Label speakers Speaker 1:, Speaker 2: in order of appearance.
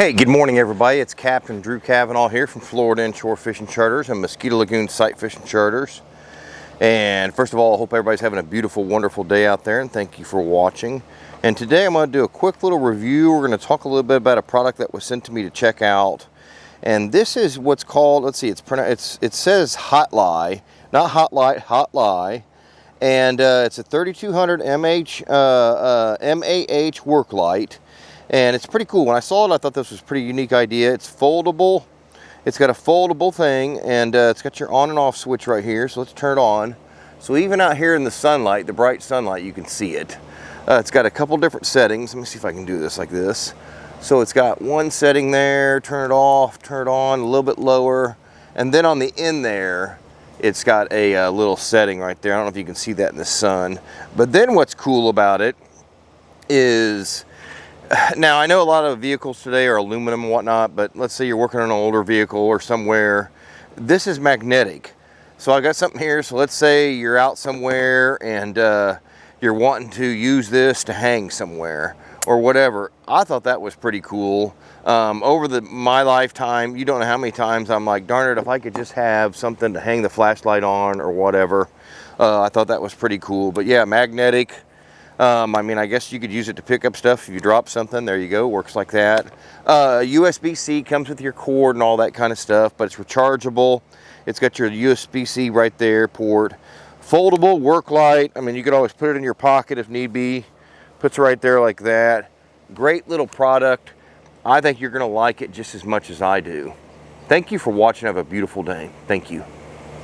Speaker 1: Hey, good morning everybody. It's Captain Drew Cavanaugh here from Florida Inshore Fishing Charters and Mosquito Lagoon Sight Fishing Charters. And first of all, I hope everybody's having a beautiful, wonderful day out there, and thank you for watching. And today I'm going to do a quick little review. We're going to talk a little bit about a product that was sent to me to check out. And this is what's called, let's see, it says HOTLIGH, not HOTLIGH, HOTLIGH. And it's a 3200 mAh work light. And it's pretty cool. When I saw it, I thought this was a pretty unique idea. It's foldable. It's got a foldable thing, and it's got your on and off switch right here. So let's turn it on. So even out here in the sunlight, the bright sunlight, you can see it. It's got a couple different settings. Let me see if I can do this like this. So it's got one setting there, turn it off, turn it on, a little bit lower. And then on the end there, it's got a little setting right there. I don't know if you can see that in the sun. But then what's cool about it is, now, I know a lot of vehicles today are aluminum and whatnot, but let's say you're working on an older vehicle or somewhere. This is magnetic. So I got something here. So let's say you're out somewhere and you're wanting to use this to hang somewhere or whatever. I thought that was pretty cool. Over my lifetime, you don't know how many times I'm like, darn it, if I could just have something to hang the flashlight on or whatever. I thought that was pretty cool. But yeah, magnetic. I mean, I guess you could use it to pick up stuff. If you drop something, there you go, works like that. USB-C comes with your cord and all that kind of stuff, but it's rechargeable. It's got your USB-C right there, port. Foldable work light. I mean, you could always put it in your pocket if need be. Puts it right there like that. Great little product. I think you're going to like it just as much as I do. Thank you for watching. Have a beautiful day. Thank you.